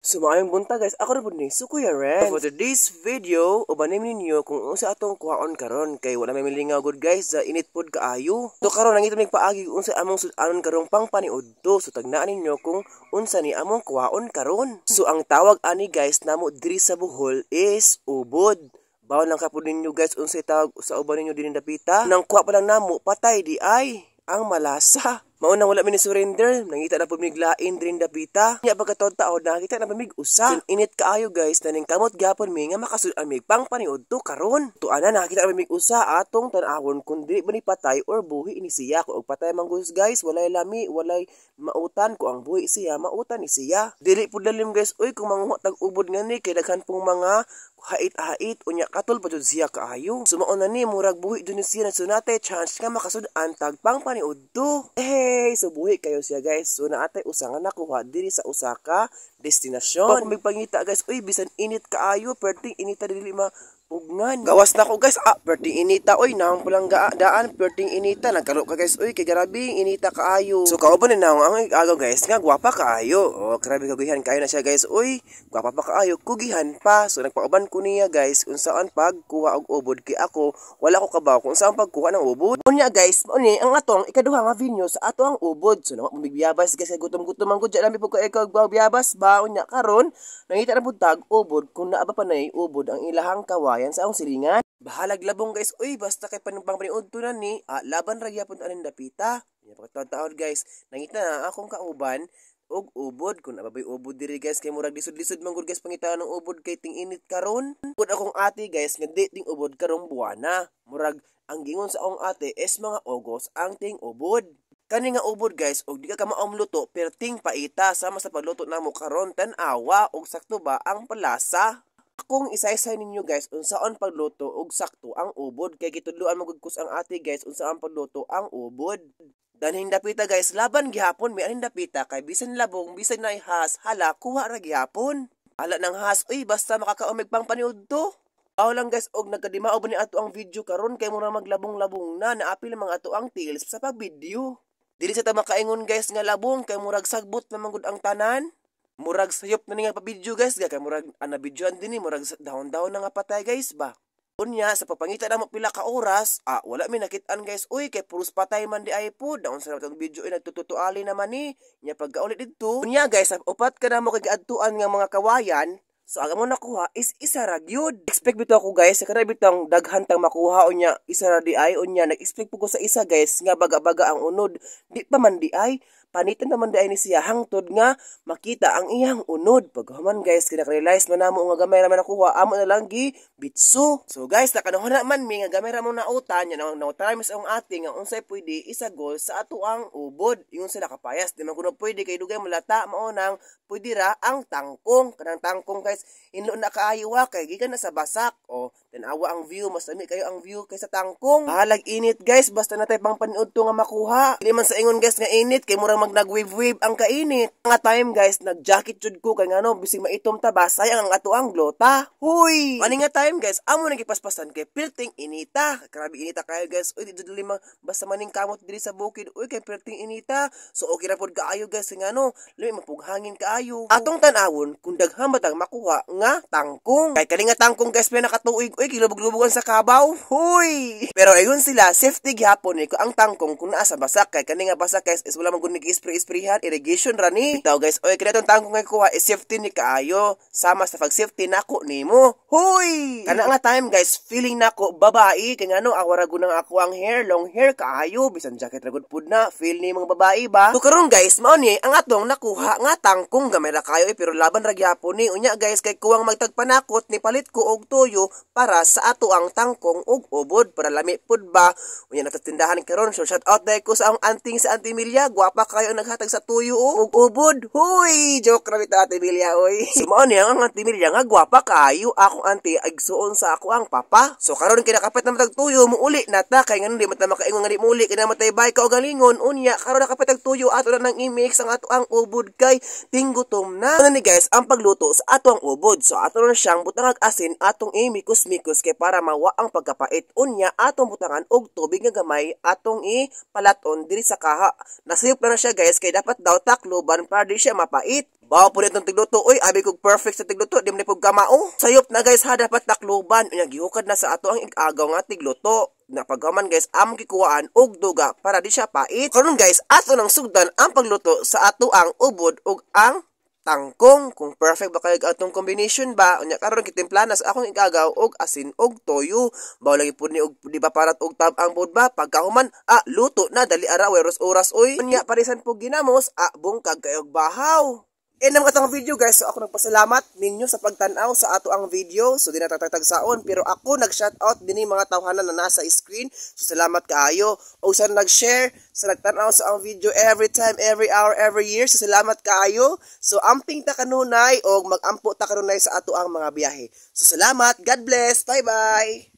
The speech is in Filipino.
Sumayong bunta guys, ako rin po ni Kuya Ren. For today's video, ubanim ninyo kung unsa atong kuhaon karon kay wala may milingaw good guys sa init pod kaayo. So karon nangita mig paagi kung unsa among sudanon karong pangpaniudto. So tagnaan ninyo kung unsa ni among kuhaon karon. So ang tawag ani guys namo diri sa Bohol is ubod. Bawon lang kapod ninyo guys unsa tawag sa uban ninyo dinhi dapita. Nang kuha pa lang namo patay di ay ang malasa. Mauna wala mi surrender, nangita na pumiglain din dapita. Nya pagkataon taon nakita na pamig usa. So, init kaayo guys, naning kamot gyapon mi nga makasud-an mi pang paniudto karon. Tuana nakita na pamig usa atong tan-awon kun dili ba ni patay or buhi ni siya. Kung patay man guys, walay lami, walay mautan ko ang buhi siya, mautan ni siya. Dili pud lalim guys, oy kung manguha tag ubod ngani kay daghan pong mga hait-hait unya katol pa jud siya kaayo. Sumaon na ni murag buhi dun siya na sunate chance nga makasud-an tag pang paniudto. So buhi kayo siya guys. So naatay usa nga nakuha diri sa usa ka destinasyon. Pag pangita guys, uy bisan init kaayo, perting inita dili maugnan. Gawas na ko guys, perting inita oy nahang pulang daan, perting inita nagkaro ka guys, uy kay grabe inita kaayo. So kauban ni nahang ang agaw guys nga gwapa kaayo. Oh grabe kagihan kayo na siya guys, uy gwapa pa kaayo, kugihan pa. So nagpauban ko niya guys unsaan pagkuha og ubod kay ako wala ko kabaw kung saan pagkuha ng ubod. Unya guys, uni ang atong ikaduha nga video sa ato ang ubod. So nawa magbiyabas guys kay gutom-gutom man gud lami po ko ikaw biyabas ba unya karon nangita na pud tag ubod kung naa pa nay ubod ang ilahang kawayan sa akong silingan. Bahalag labong guys, uy basta kay panubang paniudto na ni laban ra gyapon anin dapita. Nya pagtaon guys, nangita na akong kauban og ubod kun abay ubod diri guys kay murag lisod-lisod man gud guys pangitaan ng ubod kay ting init karon. Pud akong ate guys nga di ting ubod karong buwana. Murag ang gingon sa akong ate is mga August ang ting ubod. Kani nga ubod guys, og di ka maom luto perting paita sama sa pagluto namo karon tan-awa og sakto ba ang palasa. Kung isa-isa ninyo guys unsaon pagluto og sakto ang ubod kay gitudloan mo gud ang ate guys unsaon pagluto ang ubod. Danhin dapita guys, laban gihapon mi anin dapita kay bisan labong bisan nay has hala kuha ra gihapon. Hala nang has uy basta makakaumig pang paniudto. Aw lang guys og nagkadimao ba ni ato ang video karon kay mura maglabong-labong na naapil mga ato ang tales sa pagvideo. Dili sa ta makaingon guys nga labong kay murag sagbot na manggod ang tanan. Murag sayop na ni nga pa video guys kay murag ana videoan dinhi murag dahon-dahon na nga patay guys ba. Unya sa papangita na mo pila ka oras, wala mi nakit-an guys. Uy kay puros patay man di ay pod. Daon sa tong video ay nagtututuali naman ni. Nya pagkaulit didto. Unya guys, upat ka na mo kay adtuan nga mga kawayan. So aga mo nakuha is isa ra gyud. Expect bitaw ako guys, kada bitang daghan tang makuha unya isa ra di ay unya nag-expect po ko sa isa guys nga baga-baga ang unod. Di pa man di ay panitan naman di ay ni siya hangtod nga makita ang iyang unod. Paghuman guys kina-realize man namo nga gamay ra man nakuha amo na lang gi bitso. So guys nakanuha man mi nga gamay ra mo nautan nya nang try mis ang ate nga unsay pwede isagol sa ato ang ubod. Ingon sila kapayas di man kuno pwede kay dugay mulata mao nang pwede ra ang tangkong. Kanang tangkong guys inlo na kaayo kay gikan na sa basak. O tanawa ang view mas lami kayo ang view kaysa tangkong. Halag init guys basta natay pang paniudto nga makuha. Dili man sa ingon guys nga init kay murang nag-wave-wave ang kainit. Nga time guys, nag-jacket jud ko kay ngano bisig maitom ta ba sayang ang ato ang glota. Huy. Ani nga time guys, amo nagipaspasan kay pilting inita. Grabe inita kayo guys. Uy dili lima basta maning kamot diri sa bukid. Uy kay pilting inita. So okay ra pod kaayo guys ngano, limi mapughangin kaayo. Atong tan-awon kung daghan batang makuha nga tangkong. Kay kani nga tangkong guys may nakatuig. Uy kilubog-lubogan sa kabaw. Huy. Pero ayun sila, safety gyapon ko ang tangkong kun naa sa basak kay kani nga basak guys is wala man gud spray-sprayhan, irrigation rani. Bitaw guys, oy kaya itong tangkong nga kuha is safety ni kaayo. Sama sa pag-safety nako nimo. Huy! Kana nga time guys, feeling nako babae kay ngano awara gunang ako ang hair, long hair kaayo, bisan jacket ra gud pud na, feel ni mga babae ba? So karon guys, mao ni ang atong nakuha nga tangkong gamay ra kayo pero laban ra gyapon ni. Unya guys, kay kuwang magtagpanakot ni palit ko og tuyo para sa ato ang tangkong og ubod para lami pud ba. Unya natatindahan karon, so shout out dai ko sa ang anting sa Auntie Milia, gwapa kayo naghatag sa tuyo og ubod. Huy, joke ra bitaw Ate Milia oy. Sumo ni ang Ate Milia nga gwapa kayo akong auntie agsuon sa ako ang papa. So karon kinakapit na matag tuyo mo uli nata kay ngano di mata makaingon nga di mo uli kina matay bay ka og galingon unya karon nakapit tag tuyo ato na nang i-mix ang ato ang ubod kay tinggutom na. Ano ni guys ang pagluto sa ato ang ubod. So ato na siyang butang asin atong i-mikos panikos kay para mawa ang pagkapait. Unya atong butangan og tubig nga gamay atong ipalaton diri sa kaha. Nasayop na siya guys kay dapat daw takloban para di siya mapait. Bawa po nitong tigluto. Uy, abi kog perfect sa tigluto. Di mo na po gamao. Sayop na guys ha, dapat takloban. Unya gihukad na sa ato ang agaw nga tigluto. Napagaman guys, among gikuwaan og duga para di siya pait. Karon guys, ato nang sugdan ang pagluto sa ato ang ubod ug ang tangkong. Kung perfect ba kayo atong combination ba? Unya karon kitimplanas akong igagaw og asin og toyo. Baw lagi pud ni og di ba parat og tab ang bod ba? Pagkahuman, luto na dali ara oras oy. Unya parisan po ginamos, bungkag kayog bahaw. Naman katong video guys, so ako nagpasalamat ninyo sa pagtanaw sa ato ang video. So di natatagsaon pero ako nag-shoutout din mga tawhanan na nasa screen. So salamat kaayo. O sa nag-share, sa nagtanaw sa ang video every time, every hour, every year. So salamat kaayo. So amping ta kanunay o mag-ampo ta kanunay sa ato ang mga biyahe. So salamat, God bless, bye bye.